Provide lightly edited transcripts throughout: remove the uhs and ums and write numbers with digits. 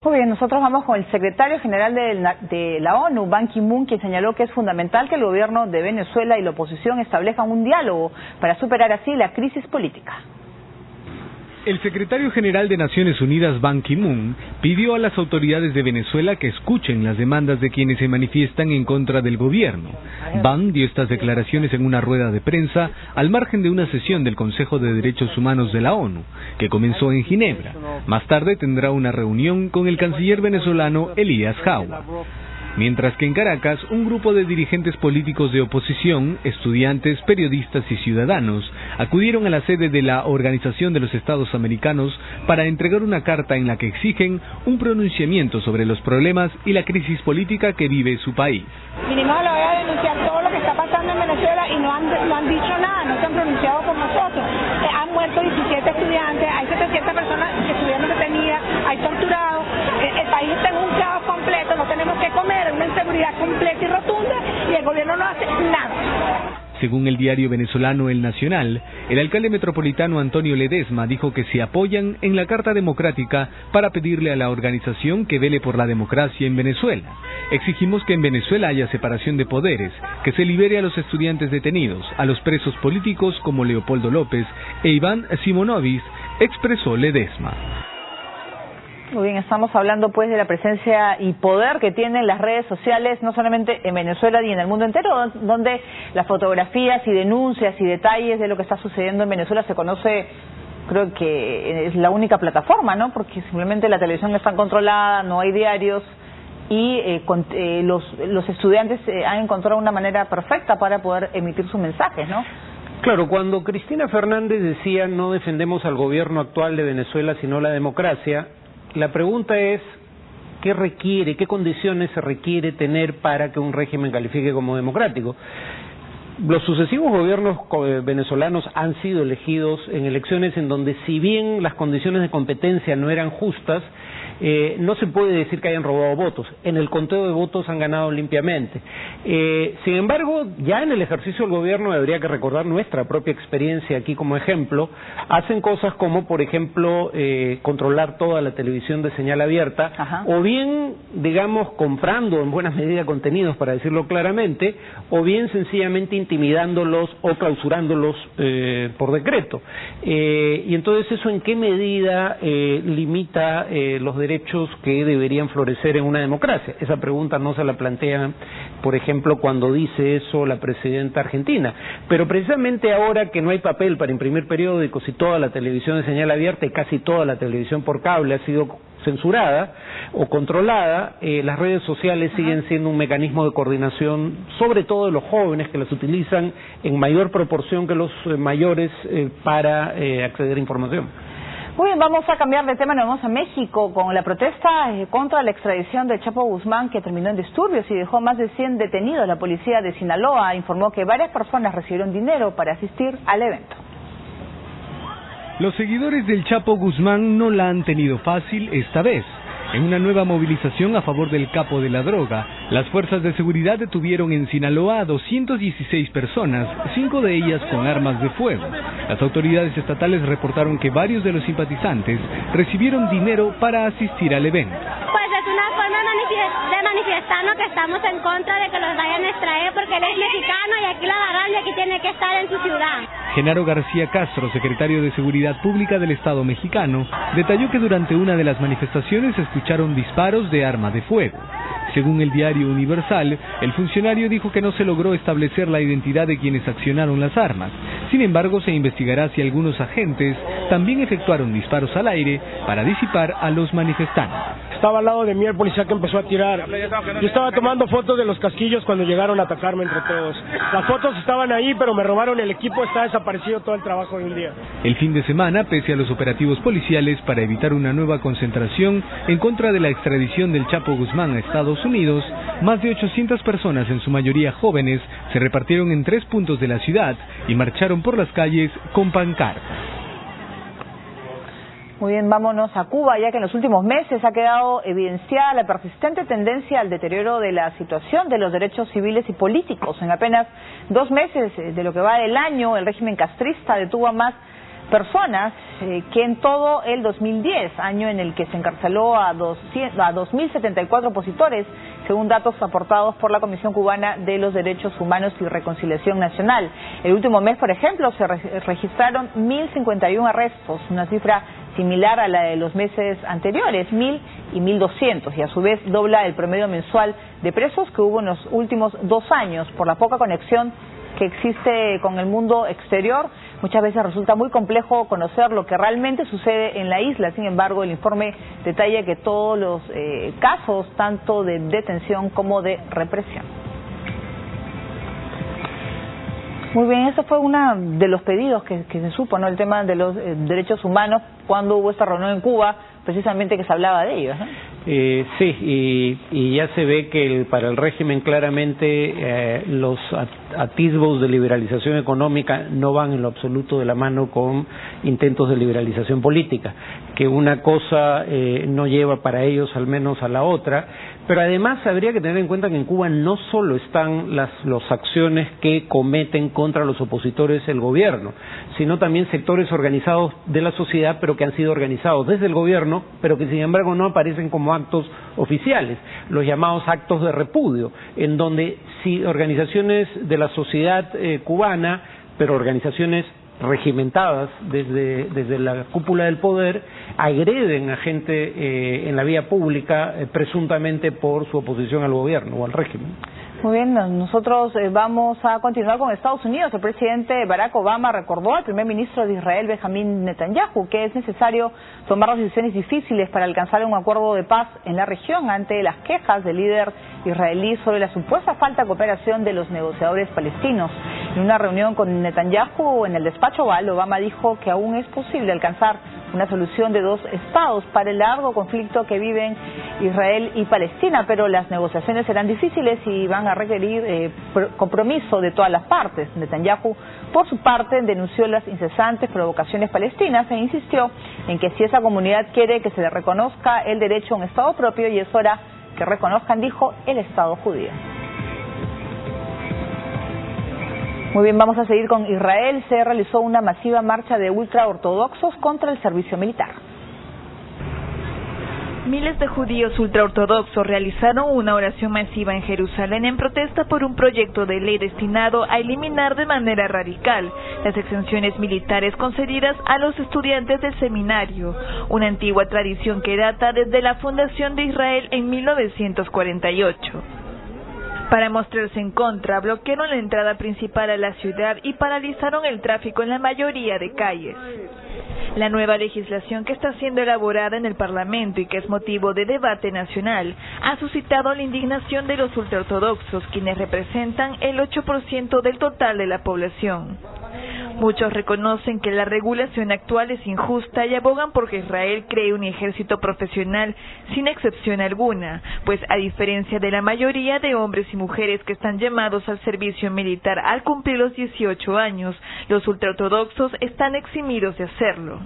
Muy bien, nosotros vamos con el secretario general de la ONU, Ban Ki-moon, quien señaló que es fundamental que el gobierno de Venezuela y la oposición establezcan un diálogo para superar así la crisis política. El secretario general de Naciones Unidas, Ban Ki-moon, pidió a las autoridades de Venezuela que escuchen las demandas de quienes se manifiestan en contra del gobierno. Ban dio estas declaraciones en una rueda de prensa al margen de una sesión del Consejo de Derechos Humanos de la ONU, que comenzó en Ginebra. Más tarde tendrá una reunión con el canciller venezolano Elías Jawa. Mientras que en Caracas, un grupo de dirigentes políticos de oposición, estudiantes, periodistas y ciudadanos acudieron a la sede de la Organización de los Estados Americanos para entregar una carta en la que exigen un pronunciamiento sobre los problemas y la crisis política que vive su país. Vinimos a la hora de denunciar todo lo que está pasando en Venezuela y no han dicho nada, no se han pronunciado por nosotros. Han muerto 17 estudiantes, hay 700 personas que estuvieron detenidas, hay torturados, el país está en un caos completo, no tenemos que comer, una inseguridad completa y rotunda y el gobierno no hace nada. Según el diario venezolano El Nacional, el alcalde metropolitano Antonio Ledesma dijo que se apoyan en la Carta Democrática para pedirle a la organización que vele por la democracia en Venezuela. Exigimos que en Venezuela haya separación de poderes, que se libere a los estudiantes detenidos, a los presos políticos como Leopoldo López e Iván Simonovic, expresó Ledesma. Muy bien, estamos hablando pues de la presencia y poder que tienen las redes sociales, no solamente en Venezuela y en el mundo entero, donde las fotografías y denuncias y detalles de lo que está sucediendo en Venezuela se conoce, creo que es la única plataforma, ¿no? Porque simplemente la televisión está controlada, no hay diarios y los estudiantes han encontrado una manera perfecta para poder emitir sus mensajes, ¿no? Claro, cuando Cristina Fernández decía no defendemos al gobierno actual de Venezuela sino la democracia, la pregunta es, ¿qué requiere, qué condiciones se requiere tener para que un régimen califique como democrático? Los sucesivos gobiernos venezolanos han sido elegidos en elecciones en donde, si bien las condiciones de competencia no eran justas, no se puede decir que hayan robado votos. En el conteo de votos han ganado limpiamente. Sin embargo, ya en el ejercicio del gobierno, habría que recordar nuestra propia experiencia aquí como ejemplo, hacen cosas como, por ejemplo, controlar toda la televisión de señal abierta, o bien, digamos, comprando en buena medida contenidos, para decirlo claramente, o bien sencillamente intimidándolos o clausurándolos por decreto. Y entonces, ¿eso en qué medida limita los derechos que deberían florecer en una democracia? Esa pregunta no se la plantean, por ejemplo, cuando dice eso la presidenta argentina. Pero precisamente ahora que no hay papel para imprimir periódicos y toda la televisión de señal abierta y casi toda la televisión por cable ha sido censurada o controlada, las redes sociales siguen siendo un mecanismo de coordinación, sobre todo de los jóvenes, que las utilizan en mayor proporción que los mayores para acceder a información. Muy bien, vamos a cambiar de tema, nos vamos a México con la protesta contra la extradición de Chapo Guzmán, que terminó en disturbios y dejó más de 100 detenidos. La policía de Sinaloa informó que varias personas recibieron dinero para asistir al evento. Los seguidores del Chapo Guzmán no la han tenido fácil esta vez. En una nueva movilización a favor del capo de la droga, las fuerzas de seguridad detuvieron en Sinaloa a 216 personas, 5 de ellas con armas de fuego. Las autoridades estatales reportaron que varios de los simpatizantes recibieron dinero para asistir al evento. Pues es una forma de manifestarnos que estamos en contra de que los vayan a extraer, porque él es mexicano y aquí lo agarran y aquí tiene que estar en su ciudad. Genaro García Castro, secretario de Seguridad Pública del Estado mexicano, detalló que durante una de las manifestaciones se escucharon disparos de arma de fuego. Según el diario Universal, el funcionario dijo que no se logró establecer la identidad de quienes accionaron las armas. Sin embargo, se investigará si algunos agentes también efectuaron disparos al aire para disipar a los manifestantes. Estaba al lado de mí el policía que empezó a tirar. Yo estaba tomando fotos de los casquillos cuando llegaron a atacarme entre todos. Las fotos estaban ahí, pero me robaron el equipo, está desaparecido todo el trabajo de un día. El fin de semana, pese a los operativos policiales para evitar una nueva concentración en contra de la extradición del Chapo Guzmán a Estados Unidos, más de 800 personas, en su mayoría jóvenes, se repartieron en 3 puntos de la ciudad y marcharon por las calles con pancartas. Muy bien, vámonos a Cuba, ya que en los últimos meses ha quedado evidenciada la persistente tendencia al deterioro de la situación de los derechos civiles y políticos. En apenas 2 meses de lo que va del año, el régimen castrista detuvo a más personas que en todo el 2010, año en el que se encarceló a 2.074 opositores, según datos aportados por la Comisión Cubana de los Derechos Humanos y Reconciliación Nacional. El último mes, por ejemplo, se registraron 1.051 arrestos, una cifra similar a la de los meses anteriores, 1.000 y 1.200, y a su vez dobla el promedio mensual de presos que hubo en los últimos 2 años. Por la poca conexión que existe con el mundo exterior, muchas veces resulta muy complejo conocer lo que realmente sucede en la isla. Sin embargo, el informe detalla que todos los casos, tanto de detención como de represión. Muy bien, eso fue uno de los pedidos que se supo, ¿no? El tema de los derechos humanos, cuando hubo esta reunión en Cuba, precisamente que se hablaba de ellos, ¿no? Sí, y ya se ve que para el régimen claramente los atisbos de liberalización económica no van en lo absoluto de la mano con intentos de liberalización política, que una cosa no lleva para ellos al menos a la otra. Pero además habría que tener en cuenta que en Cuba no solo están las acciones que cometen contra los opositores el gobierno, sino también sectores organizados de la sociedad, pero que han sido organizados desde el gobierno, pero que sin embargo no aparecen como actos oficiales, los llamados actos de repudio, en donde si organizaciones de la sociedad cubana, pero organizaciones regimentadas desde la cúpula del poder, agreden a gente en la vía pública presuntamente por su oposición al gobierno o al régimen. Muy bien, nosotros vamos a continuar con Estados Unidos. El presidente Barack Obama recordó al primer ministro de Israel, Benjamín Netanyahu, que es necesario tomar decisiones difíciles para alcanzar un acuerdo de paz en la región ante las quejas del líder israelí sobre la supuesta falta de cooperación de los negociadores palestinos. En una reunión con Netanyahu en el despacho Oval, Obama dijo que aún es posible alcanzar una solución de 2 estados para el largo conflicto que viven Israel y Palestina, pero las negociaciones serán difíciles y van a requerir compromiso de todas las partes. Netanyahu, por su parte, denunció las incesantes provocaciones palestinas e insistió en que si esa comunidad quiere que se le reconozca el derecho a un estado propio, y es hora que reconozcan, dijo, el estado judío. Muy bien, vamos a seguir con Israel. Se realizó una masiva marcha de ultraortodoxos contra el servicio militar. Miles de judíos ultraortodoxos realizaron una oración masiva en Jerusalén en protesta por un proyecto de ley destinado a eliminar de manera radical las exenciones militares concedidas a los estudiantes del seminario, una antigua tradición que data desde la fundación de Israel en 1948. Para mostrarse en contra, bloquearon la entrada principal a la ciudad y paralizaron el tráfico en la mayoría de calles. La nueva legislación que está siendo elaborada en el Parlamento y que es motivo de debate nacional ha suscitado la indignación de los ultraortodoxos, quienes representan el 8% del total de la población. Muchos reconocen que la regulación actual es injusta y abogan por que Israel cree un ejército profesional sin excepción alguna, pues a diferencia de la mayoría de hombres y mujeres que están llamados al servicio militar al cumplir los 18 años, los ultraortodoxos están eximidos de hacerlo.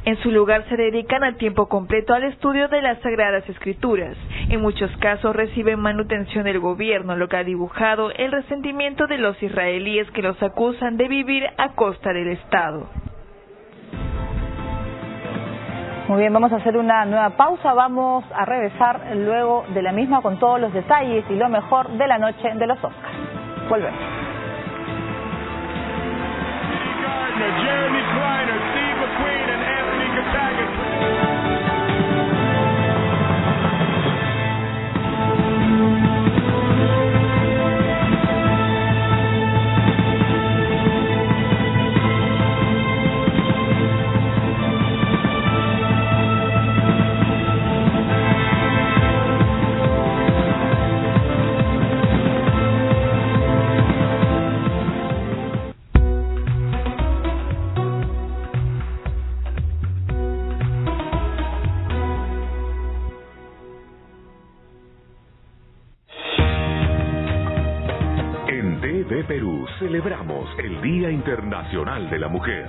En su lugar se dedican a tiempo completo al estudio de las Sagradas Escrituras. En muchos casos reciben manutención del gobierno, lo que ha dibujado el resentimiento de los israelíes que los acusan de vivir a costa del Estado. Muy bien, vamos a hacer una nueva pausa. Vamos a regresar luego de la misma con todos los detalles y lo mejor de la noche de los Oscars. Volvemos. Perú celebramos el Día Internacional de la Mujer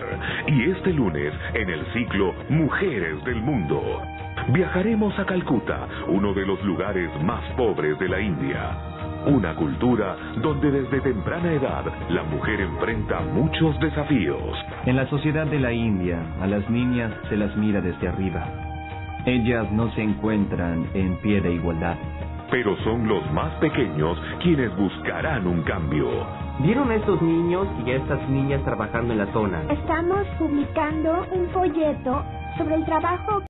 y este lunes en el ciclo Mujeres del Mundo viajaremos a Calcuta, uno de los lugares más pobres de la India. Una cultura donde desde temprana edad la mujer enfrenta muchos desafíos. En la sociedad de la India, a las niñas se las mira desde arriba. Ellas no se encuentran en pie de igualdad. Pero son los más pequeños quienes buscarán un cambio. ¿Vieron a estos niños y a estas niñas trabajando en la zona? Estamos publicando un folleto sobre el trabajo